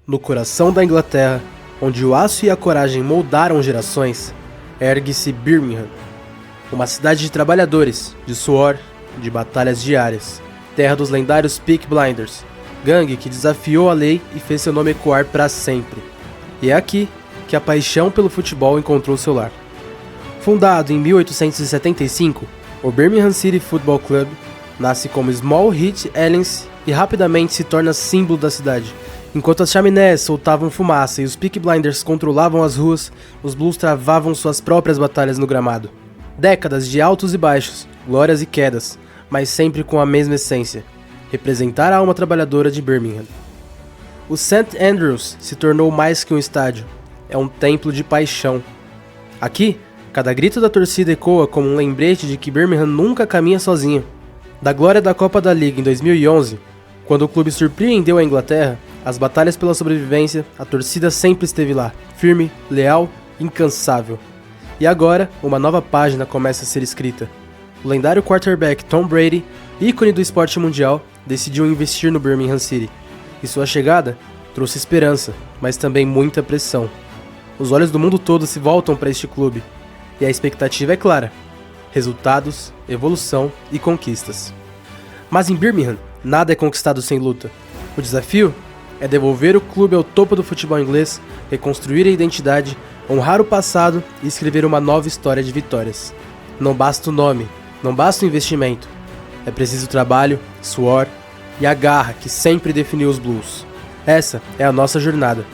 No coração da Inglaterra, onde o aço e a coragem moldaram gerações, ergue-se Birmingham, uma cidade de trabalhadores, de suor, de batalhas diárias, terra dos lendários Peaky Blinders, gangue que desafiou a lei e fez seu nome ecoar para sempre. E é aqui que a paixão pelo futebol encontrou seu lar. Fundado em 1875, o Birmingham City Football Club nasce como Small Heat Alliance e rapidamente se torna símbolo da cidade. Enquanto as chaminés soltavam fumaça e os Peaky Blinders controlavam as ruas, os Blues travavam suas próprias batalhas no gramado. Décadas de altos e baixos, glórias e quedas, mas sempre com a mesma essência: representar a alma trabalhadora de Birmingham. O St. Andrews se tornou mais que um estádio, é um templo de paixão. Aqui, cada grito da torcida ecoa como um lembrete de que Birmingham nunca caminha sozinho. Da glória da Copa da Liga em 2011, quando o clube surpreendeu a Inglaterra, as batalhas pela sobrevivência, a torcida sempre esteve lá, firme, leal, incansável. E agora, uma nova página começa a ser escrita. O lendário quarterback Tom Brady, ícone do esporte mundial, decidiu investir no Birmingham City. E sua chegada trouxe esperança, mas também muita pressão. Os olhos do mundo todo se voltam para este clube. E a expectativa é clara: resultados, evolução e conquistas. Mas em Birmingham, nada é conquistado sem luta. O desafio é devolver o clube ao topo do futebol inglês, reconstruir a identidade, honrar o passado e escrever uma nova história de vitórias. Não basta o nome, não basta o investimento. É preciso trabalho, suor e a garra que sempre definiu os Blues. Essa é a nossa jornada,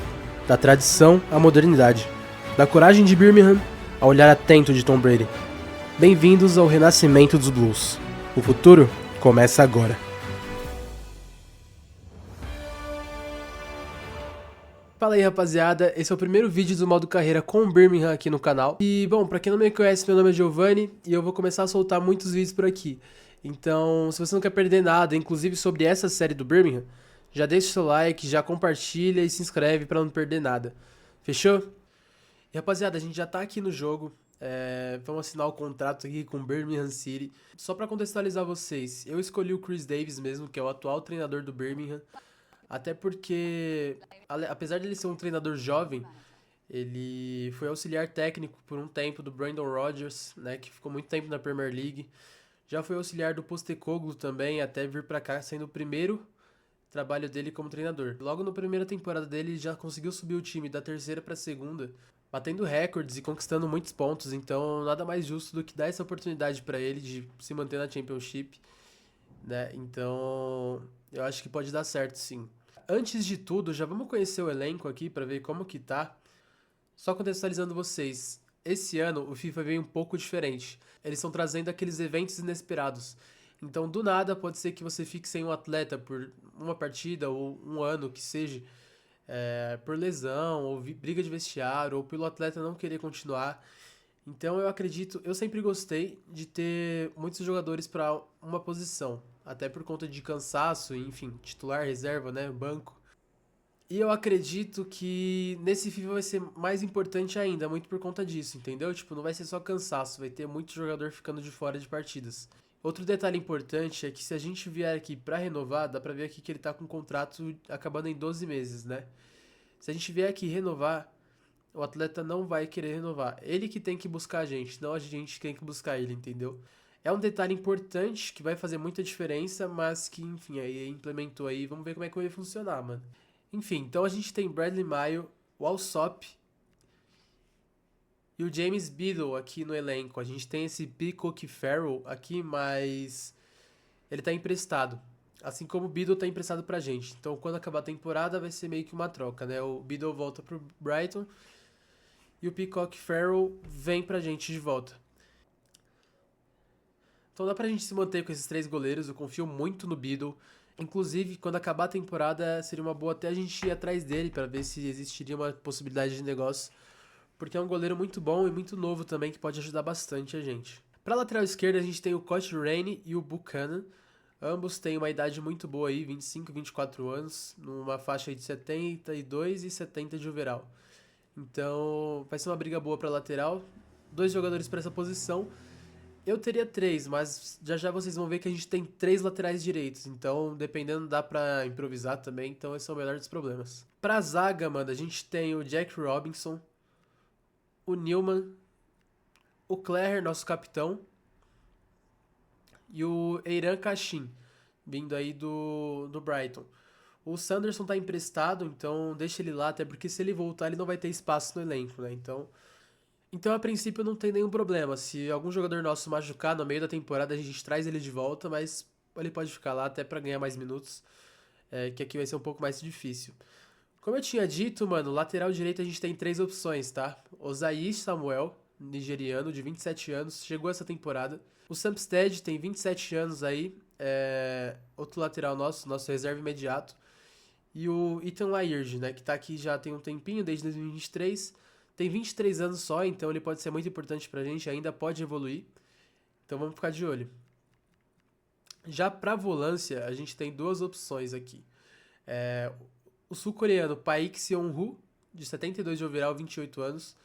da tradição à modernidade, da coragem de Birmingham ao olhar atento de Tom Brady. Bem-vindos ao renascimento dos Blues. O futuro começa agora. Fala aí, rapaziada, esse é o primeiro vídeo do modo carreira com Birmingham aqui no canal. E bom, pra quem não me conhece, meu nome é Giovanni e eu vou começar a soltar muitos vídeos por aqui. Então, se você não quer perder nada, inclusive sobre essa série do Birmingham, já deixa o seu like, já compartilha e se inscreve pra não perder nada. Fechou? E rapaziada, a gente já tá aqui no jogo, vamos assinar o contrato aqui com Birmingham City. Só pra contextualizar vocês, eu escolhi o Chris Davis mesmo, que é o atual treinador do Birmingham. Até porque, apesar de ele ser um treinador jovem, ele foi auxiliar técnico por um tempo do Brendan Rodgers, né, que ficou muito tempo na Premier League. Já foi auxiliar do Postecoglou também, até vir pra cá, sendo o primeiro trabalho dele como treinador. Logo na primeira temporada dele, ele já conseguiu subir o time da terceira pra segunda, batendo recordes e conquistando muitos pontos. Então, nada mais justo do que dar essa oportunidade pra ele de se manter na Championship, né? Então, eu acho que pode dar certo, sim. Antes de tudo, já vamos conhecer o elenco aqui para ver como que tá. Só contextualizando vocês, esse ano o FIFA veio um pouco diferente. Eles estão trazendo aqueles eventos inesperados. Então, do nada, pode ser que você fique sem um atleta por uma partida ou um ano, que seja, por lesão, ou briga de vestiário, ou pelo atleta não querer continuar. Então, eu acredito, eu sempre gostei de ter muitos jogadores para uma posição. Até por conta de cansaço, enfim, titular, reserva, né, banco. E eu acredito que nesse FIFA vai ser mais importante ainda, muito por conta disso, entendeu? Tipo, não vai ser só cansaço, vai ter muito jogador ficando de fora de partidas. Outro detalhe importante é que se a gente vier aqui pra renovar, dá pra ver aqui que ele tá com um contrato acabando em 12 meses, né? Se a gente vier aqui renovar, o atleta não vai querer renovar. Ele que tem que buscar a gente, não a gente que tem que buscar ele, entendeu? É um detalhe importante que vai fazer muita diferença, mas que, enfim, aí implementou aí. Vamos ver como é que vai funcionar, mano. Enfim, então a gente tem Bradley Mayo, o Alsop e o James Biddle aqui no elenco. A gente tem esse Peacock Farrell aqui, mas ele tá emprestado. Assim como o Biddle tá emprestado pra gente. Então, quando acabar a temporada, vai ser meio que uma troca, né? O Biddle volta pro Brighton e o Peacock Farrell vem pra gente de volta. Então dá pra gente se manter com esses três goleiros, eu confio muito no Biddle. Inclusive, quando acabar a temporada, seria uma boa até a gente ir atrás dele para ver se existiria uma possibilidade de negócio. Porque é um goleiro muito bom e muito novo também, que pode ajudar bastante a gente. Pra lateral esquerda, a gente tem o Coach Rainey e o Buchanan. Ambos têm uma idade muito boa aí, 25, 24 anos, numa faixa aí de 72 e 70 de overall. Então, vai ser uma briga boa pra lateral. Dois jogadores para essa posição. Eu teria três, mas já já vocês vão ver que a gente tem três laterais direitos. Então, dependendo, dá pra improvisar também. Então, esse é o melhor dos problemas. Pra zaga, mano, a gente tem o Jack Robinson, o Newman, o Clare, nosso capitão, e o Eiran Kashin, vindo aí do Brighton. O Sanderson tá emprestado, então deixa ele lá, até porque se ele voltar ele não vai ter espaço no elenco, né? Então a princípio não tem nenhum problema. Se algum jogador nosso machucar no meio da temporada, a gente traz ele de volta, mas ele pode ficar lá até pra ganhar mais minutos, que aqui vai ser um pouco mais difícil. Como eu tinha dito, mano, lateral direito a gente tem três opções, tá? Osayi Samuel, nigeriano, de 27 anos, chegou essa temporada. O Sampstead tem 27 anos aí, outro lateral nosso reserva imediato. E o Ethan Laird, né, que tá aqui já tem um tempinho, desde 2023. Tem 23 anos só, então ele pode ser muito importante pra gente, ainda pode evoluir. Então vamos ficar de olho. Já pra volância, a gente tem duas opções aqui. É, o sul-coreano Paik Seon-woo, de 72 de overall, 28 anos.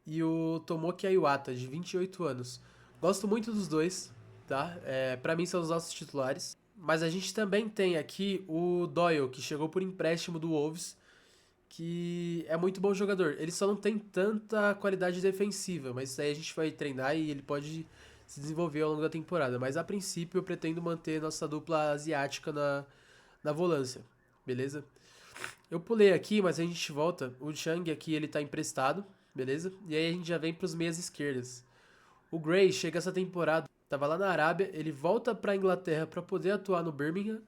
E o Tomoki Iwata, de 28 anos. Gosto muito dos dois, tá? Pra mim são os nossos titulares. Mas a gente também tem aqui o Doyle, que chegou por empréstimo do Wolves, que é muito bom jogador. Ele só não tem tanta qualidade defensiva, mas isso aí a gente vai treinar e ele pode se desenvolver ao longo da temporada. Mas a princípio eu pretendo manter nossa dupla asiática na volância, beleza? Eu pulei aqui, mas a gente volta. O Chang aqui ele tá emprestado, beleza? E aí a gente já vem pros meias esquerdas. O Gray chega essa temporada, tava lá na Arábia, ele volta pra Inglaterra pra poder atuar no Birmingham.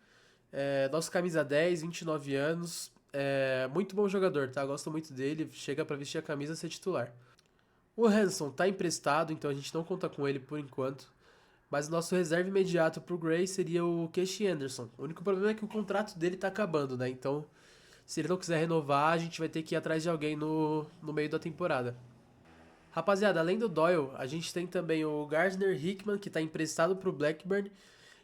Nosso camisa 10, 29 anos. Muito bom jogador, tá? Gosto muito dele. Chega pra vestir a camisa e ser titular. O Hanson tá emprestado, então a gente não conta com ele por enquanto. Mas o nosso reserva imediato pro Gray seria o Casey Anderson. O único problema é que o contrato dele tá acabando, né? Então, se ele não quiser renovar, a gente vai ter que ir atrás de alguém no meio da temporada. Rapaziada, além do Doyle, a gente tem também o Gardner Hickman, que tá emprestado pro Blackburn.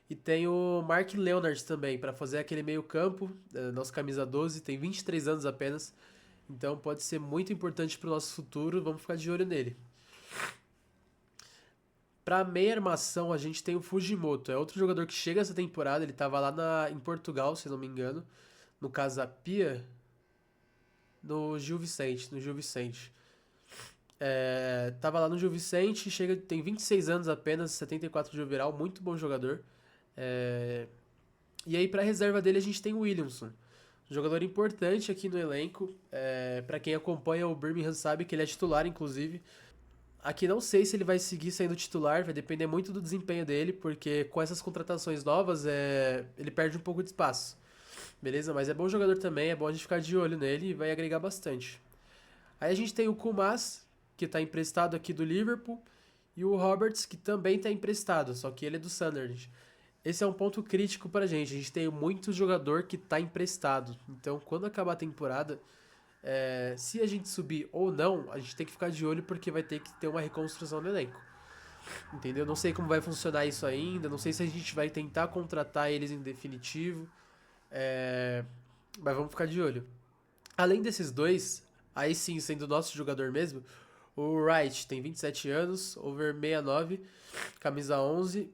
E tem o Mark Leonard também, para fazer aquele meio campo, nosso camisa 12, tem 23 anos apenas. Então pode ser muito importante para o nosso futuro, vamos ficar de olho nele. Para meia armação, a gente tem o Fujimoto, é outro jogador que chega essa temporada, ele estava lá em Portugal, se não me engano, no Casa Pia, no Gil Vicente, Tava lá no Gil Vicente, tem 26 anos apenas, 74 de overall, muito bom jogador. É, E aí, pra reserva dele, a gente tem o Williamson. Um jogador importante aqui no elenco. Para quem acompanha o Birmingham sabe que ele é titular, inclusive. Aqui não sei se ele vai seguir sendo titular, vai depender muito do desempenho dele, porque com essas contratações novas, ele perde um pouco de espaço. Beleza? Mas é bom jogador também, é bom a gente ficar de olho nele e vai agregar bastante. Aí a gente tem o Kumas, que está emprestado aqui do Liverpool, e o Roberts, que também está emprestado, só que ele é do Sunderland. Esse é um ponto crítico pra gente. A gente tem muito jogador que tá emprestado. Então, quando acabar a temporada, se a gente subir ou não, a gente tem que ficar de olho porque vai ter que ter uma reconstrução no elenco. Entendeu? Não sei como vai funcionar isso ainda. Não sei se a gente vai tentar contratar eles em definitivo. Mas vamos ficar de olho. Além desses dois, aí sim, sendo nosso jogador mesmo, o Wright tem 27 anos, over 69, camisa 11.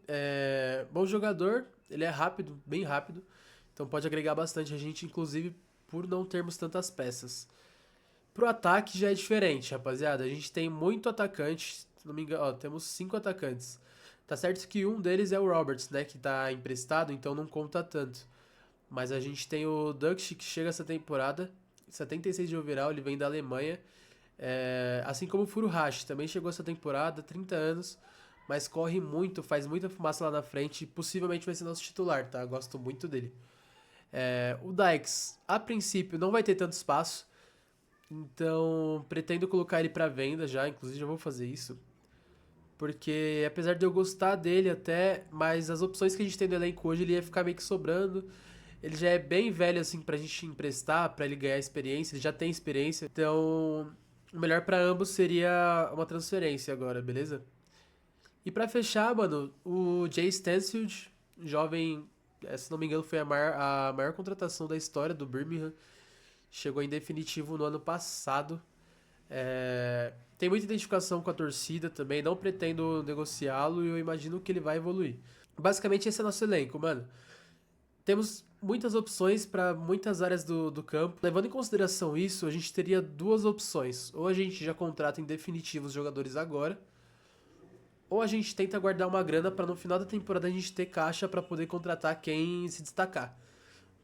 Bom jogador, ele é rápido, bem rápido. Então pode agregar bastante a gente, inclusive por não termos tantas peças. Pro ataque já é diferente, rapaziada. A gente tem muito atacante, se não me engano, ó, temos 5 atacantes. Tá certo que um deles é o Roberts, né, que tá emprestado, então não conta tanto. Mas a gente tem o Dux, que chega essa temporada, 76 de overall, ele vem da Alemanha. Assim como o Furuhashi, também chegou essa temporada, 30 anos, mas corre muito, faz muita fumaça lá na frente e possivelmente vai ser nosso titular, tá? Gosto muito dele. O Dykes, a princípio, não vai ter tanto espaço, então pretendo colocar ele para venda já, inclusive já vou fazer isso. Porque apesar de eu gostar dele até, mas as opções que a gente tem no elenco hoje, ele ia ficar meio que sobrando. Ele já é bem velho assim pra gente emprestar, pra ele ganhar experiência, ele já tem experiência. Então, o melhor pra ambos seria uma transferência agora, beleza? E pra fechar, mano, o Jay Stansfield, jovem, se não me engano, foi a maior contratação da história do Birmingham. Chegou em definitivo no ano passado. Tem muita identificação com a torcida também, não pretendo negociá-lo e eu imagino que ele vai evoluir. Basicamente esse é nosso elenco, mano. Temos muitas opções para muitas áreas do campo. Levando em consideração isso, a gente teria duas opções. Ou a gente já contrata em definitivo os jogadores agora, ou a gente tenta guardar uma grana para no final da temporada a gente ter caixa para poder contratar quem se destacar,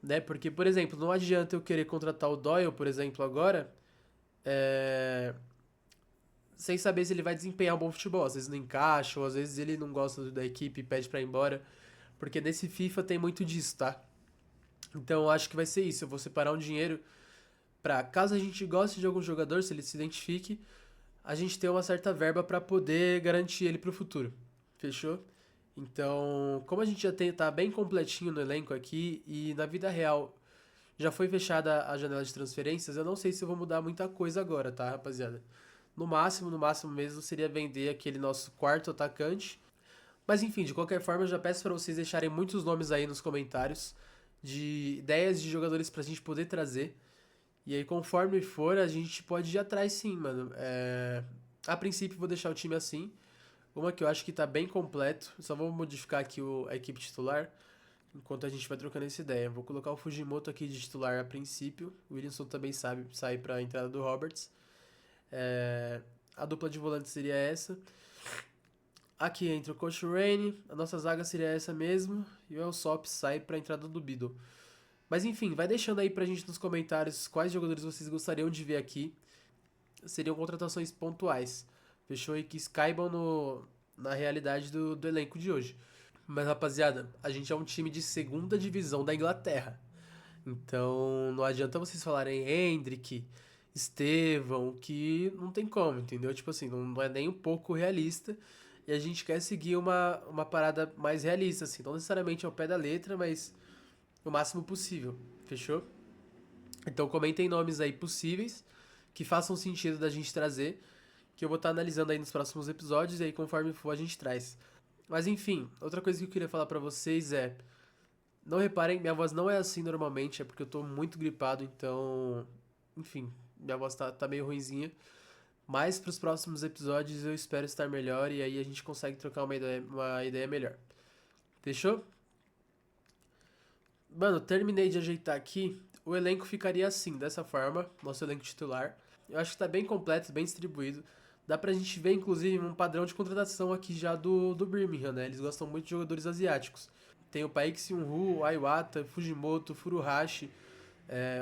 né? Porque, por exemplo, não adianta eu querer contratar o Doyle, por exemplo, agora, é, sem saber se ele vai desempenhar um bom futebol. Às vezes não encaixa, ou às vezes ele não gosta da equipe e pede pra ir embora. Porque nesse FIFA tem muito disso, tá? Então eu acho que vai ser isso. Eu vou separar um dinheiro pra, caso a gente goste de algum jogador, se ele se identifique, a gente ter uma certa verba pra poder garantir ele pro futuro. Fechou? Então, como a gente já tá bem completinho no elenco aqui e na vida real já foi fechada a janela de transferências, eu não sei se eu vou mudar muita coisa agora, tá, rapaziada? No máximo mesmo, seria vender aquele nosso quarto atacante. Mas enfim, de qualquer forma, eu já peço pra vocês deixarem muitos nomes aí nos comentários de ideias de jogadores pra gente poder trazer. E aí, conforme for, a gente pode ir atrás sim, mano. A princípio, vou deixar o time assim. Uma que eu acho que tá bem completo. Só vou modificar aqui a equipe titular enquanto a gente vai trocando essa ideia. Vou colocar o Fujimoto aqui de titular a princípio. O Williamson também sabe sair para a entrada do Roberts. É, a dupla de volantes seria essa. Aqui entra o Coach Raine. A nossa zaga seria essa mesmo. E o Elsop sai para a entrada do Biddle. Mas enfim, vai deixando aí pra gente nos comentários quais jogadores vocês gostariam de ver aqui. Seriam contratações pontuais. Fechou? E que caibam na realidade do elenco de hoje. Mas rapaziada, a gente é um time de segunda divisão da Inglaterra. Então não adianta vocês falarem Hendrick, Estevão, que não tem como, entendeu? Tipo assim, não é nem um pouco realista. E a gente quer seguir uma parada mais realista, assim. Não necessariamente ao pé da letra, mas o máximo possível. Fechou? Então comentem nomes aí possíveis que façam sentido da gente trazer, que eu vou estar analisando aí nos próximos episódios e aí conforme for a gente traz. Mas enfim, outra coisa que eu queria falar pra vocês é, não reparem, minha voz não é assim normalmente, é porque eu tô muito gripado, então, enfim, minha voz tá meio ruinzinha. Mas pros próximos episódios eu espero estar melhor e aí a gente consegue trocar uma ideia melhor. Fechou? Mano, terminei de ajeitar aqui. O elenco ficaria assim, dessa forma, nosso elenco titular. Eu acho que tá bem completo, bem distribuído. Dá pra gente ver, inclusive, um padrão de contratação aqui já do Birmingham, né? Eles gostam muito de jogadores asiáticos. Tem o Paik Seung-woo, o Aiwata, Fujimoto, Furuhashi.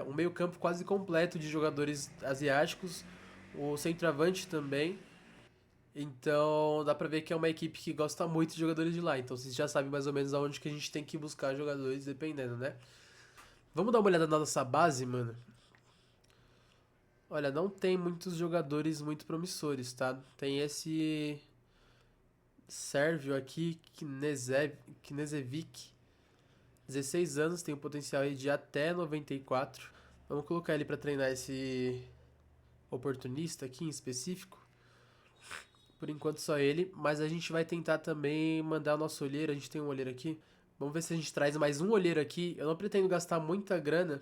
Um meio-campo quase completo de jogadores asiáticos. O centroavante também. Então dá pra ver que é uma equipe que gosta muito de jogadores de lá. Então vocês já sabem mais ou menos aonde que a gente tem que buscar jogadores dependendo, né? Vamos dar uma olhada na nossa base, mano. Olha, não tem muitos jogadores muito promissores, tá? Tem esse Sérvio aqui, Knezevic, 16 anos, tem um potencial aí de até 94. Vamos colocar ele pra treinar esse oportunista aqui em específico. Por enquanto só ele, mas a gente vai tentar também mandar o nosso olheiro, a gente tem um olheiro aqui. Vamos ver se a gente traz mais um olheiro aqui. Eu não pretendo gastar muita grana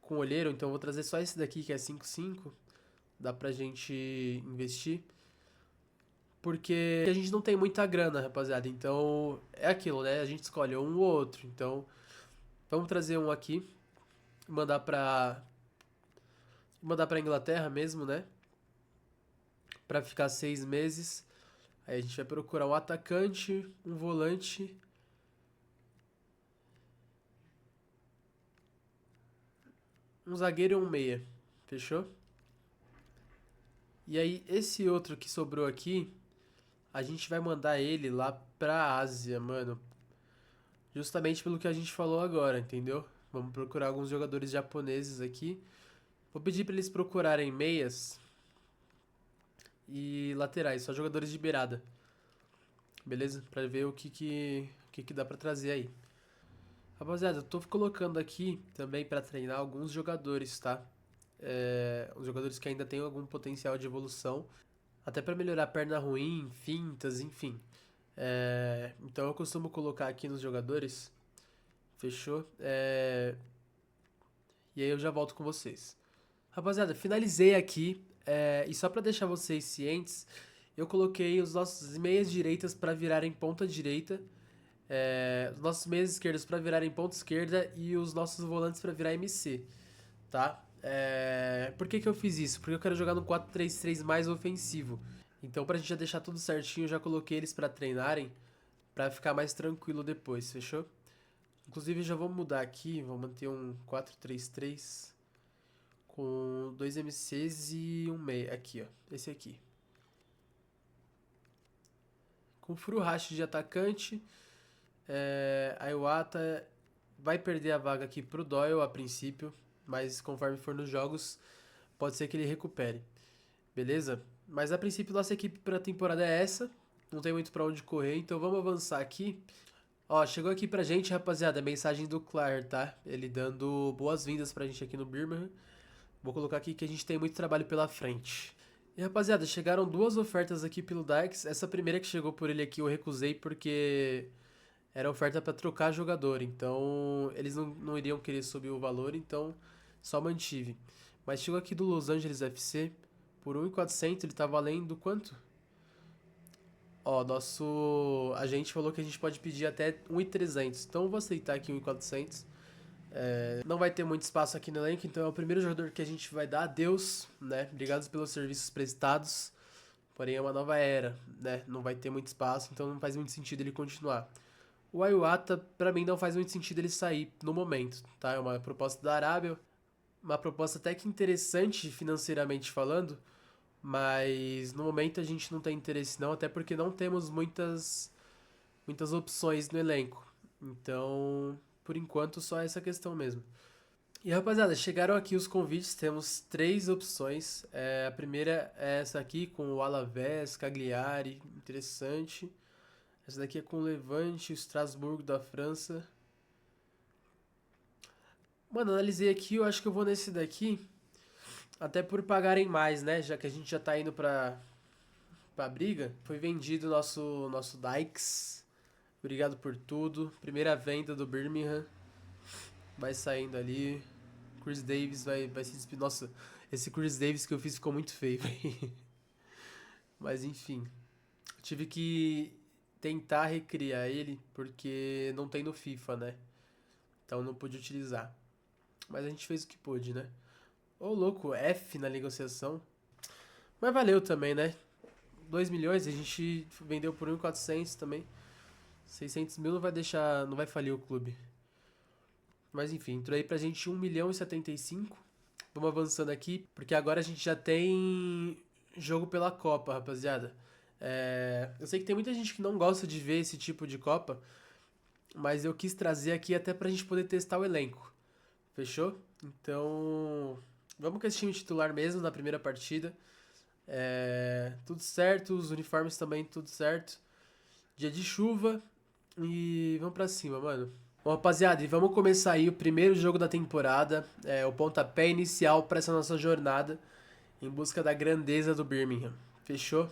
com olheiro, então eu vou trazer só esse daqui que é 5/5. Dá pra gente investir. Porque a gente não tem muita grana, rapaziada. Então é aquilo, né? A gente escolhe um ou outro. Então vamos trazer um aqui. Mandar pra. Mandar pra Inglaterra mesmo, né? Pra ficar 6 meses. Aí a gente vai procurar um atacante, um volante, um zagueiro e um meia. Fechou? E aí, esse outro que sobrou aqui, a gente vai mandar ele lá pra Ásia, mano. Justamente pelo que a gente falou agora, entendeu? Vamos procurar alguns jogadores japoneses aqui. Vou pedir pra eles procurarem meias e laterais, só jogadores de beirada. Beleza? Pra ver o que dá pra trazer aí. Rapaziada, eu tô colocando aqui também pra treinar alguns jogadores, tá? Os jogadores que ainda têm algum potencial de evolução, até pra melhorar a perna ruim, fintas, enfim. Então eu costumo colocar aqui nos jogadores, fechou? E aí eu já volto com vocês. Rapaziada, finalizei aqui. E só pra deixar vocês cientes, eu coloquei os nossos meias direitas pra virarem ponta direita, os nossos meias esquerdos pra virarem ponta esquerda e os nossos volantes pra virar MC, tá? Por que que eu fiz isso? Porque eu quero jogar no 4-3-3 mais ofensivo. Então, pra gente já deixar tudo certinho, eu já coloquei eles pra treinarem, pra ficar mais tranquilo depois, fechou? Inclusive, já vou mudar aqui, vou manter um 4-3-3 com dois MCs e um meia. Aqui, ó, esse aqui. Com Furuhashi de atacante, a Iwata vai perder a vaga aqui pro Doyle a princípio, mas conforme for nos jogos, pode ser que ele recupere. Beleza? Mas a princípio nossa equipe para a temporada é essa. Não tem muito para onde correr, então vamos avançar aqui. Ó, chegou aqui pra gente, rapaziada, a mensagem do Claire, tá? Ele dando boas-vindas pra gente aqui no Birmingham. Vou colocar aqui que a gente tem muito trabalho pela frente. E rapaziada, chegaram duas ofertas aqui pelo Dax. Essa primeira que chegou por ele aqui eu recusei porque era oferta pra trocar jogador. Então eles não iriam querer subir o valor, então só mantive. Mas chegou aqui do Los Angeles FC por 1.400, ele tá valendo quanto? Ó, nosso agente falou que a gente pode pedir até 1.300. Então eu vou aceitar aqui 1.400. Não vai ter muito espaço aqui no elenco, então é o primeiro jogador que a gente vai dar adeus, né? Obrigado pelos serviços prestados. Porém é uma nova era, né? Não vai ter muito espaço, então não faz muito sentido ele continuar. O Iwata, pra mim, não faz muito sentido ele sair no momento, tá? É uma proposta da Arábia, uma proposta até que interessante financeiramente falando, mas no momento a gente não tem interesse não, até porque não temos muitas opções no elenco. Então, por enquanto, só essa questão mesmo. E rapaziada, chegaram aqui os convites, temos três opções. A primeira é essa aqui com o Alavés, Cagliari, interessante. Essa daqui é com o Levante, o Strasbourg da França. Mano, analisei aqui, eu acho que eu vou nesse daqui, até por pagarem mais, né? Já que a gente já tá indo pra briga. Foi vendido nosso Dykes. Obrigado por tudo. Primeira venda do Birmingham. Vai saindo ali. Chris Davis vai se despedir. Nossa, esse Chris Davis que eu fiz ficou muito feio, véi. Mas enfim. Tive que tentar recriar ele porque não tem no FIFA, né? Então não pude utilizar. Mas a gente fez o que pôde, né? Ô louco, F na negociação. Mas valeu também, né? 2 milhões, a gente vendeu por 1.400 também. 600 mil não vai deixar, não vai falir o clube. Mas enfim, entrou aí pra gente 1 milhão e 75. Vamos avançando aqui, porque agora a gente já tem jogo pela Copa, rapaziada. Eu sei que tem muita gente que não gosta de ver esse tipo de Copa, mas eu quis trazer aqui até pra gente poder testar o elenco. Fechou? Então, vamos com esse time titular mesmo na primeira partida. Tudo certo, os uniformes também tudo certo. Dia de chuva e vamos pra cima, mano. Bom, rapaziada, e vamos começar aí o primeiro jogo da temporada, o pontapé inicial para essa nossa jornada em busca da grandeza do Birmingham. Fechou?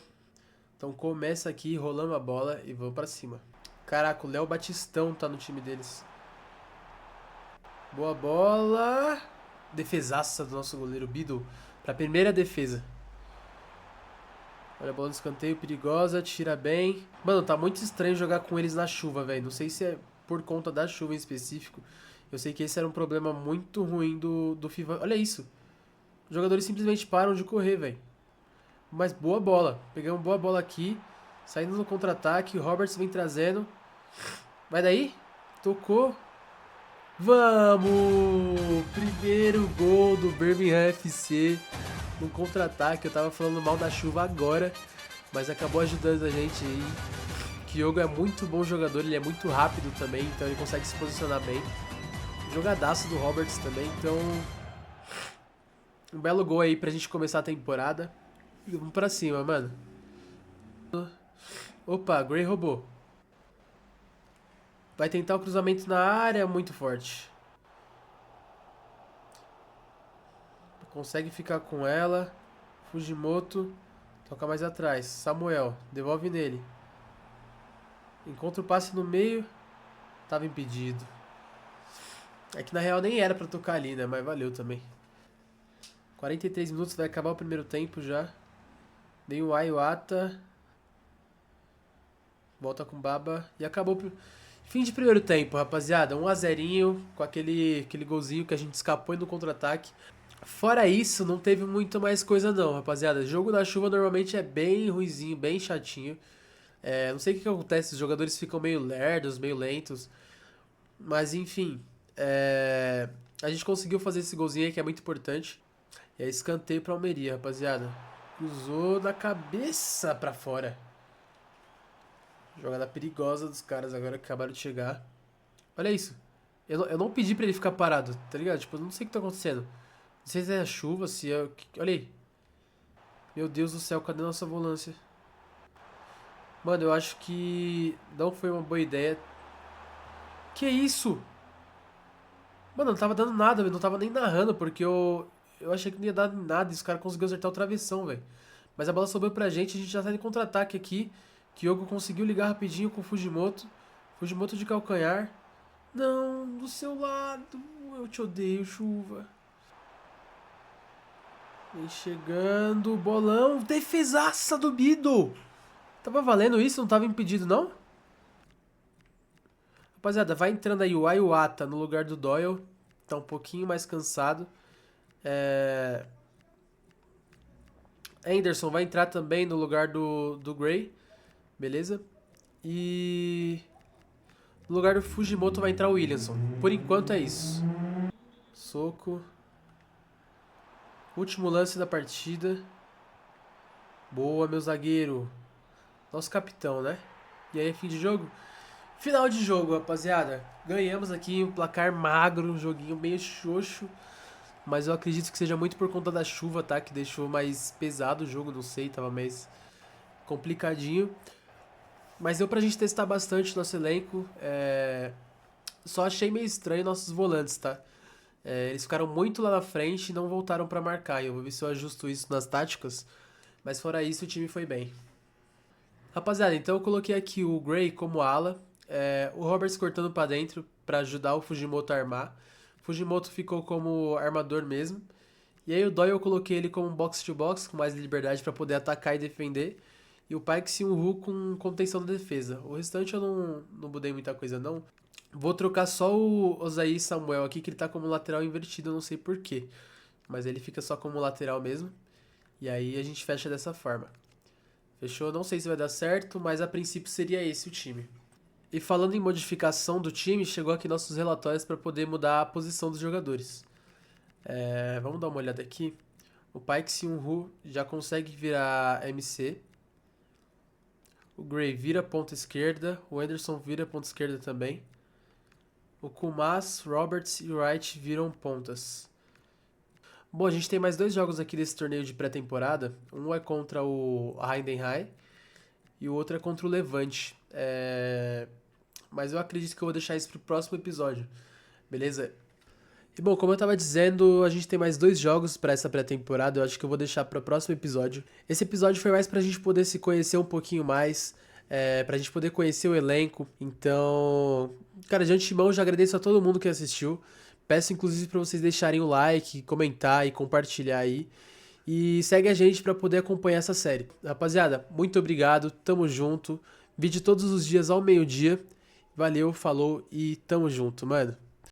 Então começa aqui, rolando a bola e vamos pra cima. Caraca, o Léo Batistão tá no time deles. Boa bola. Defesaça do nosso goleiro Biddle pra primeira defesa. Olha a bola no escanteio, perigosa, tira bem. Mano, tá muito estranho jogar com eles na chuva, velho. Não sei se é por conta da chuva em específico. Eu sei que esse era um problema muito ruim do FIFA. Olha isso. Os jogadores simplesmente param de correr, velho. Mas boa bola. Pegamos boa bola aqui. Saindo no contra-ataque. O Roberts vem trazendo. Vai daí. Tocou. Vamos! Primeiro gol do Birmingham FC no contra-ataque. Eu tava falando mal da chuva agora, mas acabou ajudando a gente aí. Kyogo é muito bom jogador, ele é muito rápido também, então ele consegue se posicionar bem. Jogadaço do Roberts também, então um belo gol aí pra gente começar a temporada. E vamos pra cima, mano. Opa, Gray roubou. Vai tentar o cruzamento na área, muito forte. Consegue ficar com ela. Fujimoto. Toca mais atrás. Samuel. Devolve nele. Encontra o passe no meio. Tava impedido. É que na real nem era pra tocar ali, né? Mas valeu também. 43 minutos, vai acabar o primeiro tempo já. Dei o Iwata. Volta com Baba. E acabou. Fim de primeiro tempo, rapaziada. 1 a 0 com aquele golzinho que a gente escapou no contra-ataque. Fora isso, não teve muito mais coisa não, rapaziada. Jogo na chuva normalmente é bem ruinzinho, bem chatinho. Não sei o que acontece, os jogadores ficam meio lerdos, meio lentos. Mas enfim, a gente conseguiu fazer esse golzinho aí que é muito importante. E é escanteio pra Almeria, rapaziada. Cruzou na cabeça pra fora. Jogada perigosa dos caras agora que acabaram de chegar. Olha isso. Eu não pedi pra ele ficar parado, tá ligado? Tipo, eu não sei o que tá acontecendo. Não sei se é a chuva, se é... Olha aí. Meu Deus do céu, cadê nossa volância? Mano, eu acho que não foi uma boa ideia. Que isso? Mano, não tava dando nada, eu não tava nem narrando, porque eu achei que não ia dar nada e os caras conseguiram acertar o travessão, velho. Mas a bola sobrou pra gente, a gente já tá em contra-ataque aqui. Kyogo conseguiu ligar rapidinho com o Fujimoto. Fujimoto de calcanhar. Não, do seu lado. Eu te odeio, chuva. Vem chegando, bolão. Defesaça do Bido. Tava valendo isso? Não tava impedido, não? Rapaziada, vai entrando aí o Iwata no lugar do Doyle. Tá um pouquinho mais cansado. Anderson vai entrar também no lugar do Gray. Beleza? E... no lugar do Fujimoto vai entrar o Williamson. Por enquanto é isso. Soco. Último lance da partida. Boa, meu zagueiro. Nosso capitão, né? E aí, fim de jogo? Final de jogo, rapaziada. Ganhamos aqui um placar magro, um joguinho meio xoxo. Mas eu acredito que seja muito por conta da chuva, tá? Que deixou mais pesado o jogo, não sei, tava mais complicadinho. Mas deu pra gente testar bastante nosso elenco. Só achei meio estranho nossos volantes, tá? Eles ficaram muito lá na frente e não voltaram pra marcar. Eu vou ver se eu ajusto isso nas táticas. Mas fora isso, o time foi bem. Rapaziada, então eu coloquei aqui o Gray como ala. O Roberts cortando pra dentro pra ajudar o Fujimoto a armar. O Fujimoto ficou como armador mesmo. E aí o Doyle eu coloquei ele como box-to-box, com mais liberdade pra poder atacar e defender. E o Paik Seung-woo com contenção da defesa. O restante eu não mudei muita coisa não. Vou trocar só o Osaí Samuel aqui, que ele tá como lateral invertido, eu não sei porquê. Mas ele fica só como lateral mesmo. E aí a gente fecha dessa forma. Fechou? Não sei se vai dar certo, mas a princípio seria esse o time. E falando em modificação do time, chegou aqui nossos relatórios para poder mudar a posição dos jogadores. Vamos dar uma olhada aqui. O Paik Seung-woo já consegue virar MC. O Gray vira ponta esquerda. O Anderson vira ponta esquerda também. O Kumas, Roberts e o Wright viram pontas. Bom, a gente tem mais 2 jogos aqui desse torneio de pré-temporada. Um é contra o Heidenheim e o outro é contra o Levante. Mas eu acredito que eu vou deixar isso pro próximo episódio, beleza? E bom, como eu tava dizendo, a gente tem mais 2 jogos pra essa pré-temporada. Eu acho que eu vou deixar pro próximo episódio. Esse episódio foi mais pra gente poder se conhecer um pouquinho mais, pra gente poder conhecer o elenco. Então, cara, de antemão eu já agradeço a todo mundo que assistiu. Peço inclusive pra vocês deixarem o like, comentar e compartilhar aí. E segue a gente pra poder acompanhar essa série. Rapaziada, muito obrigado, tamo junto. Vídeo todos os dias ao meio-dia. Valeu, falou e tamo junto, mano.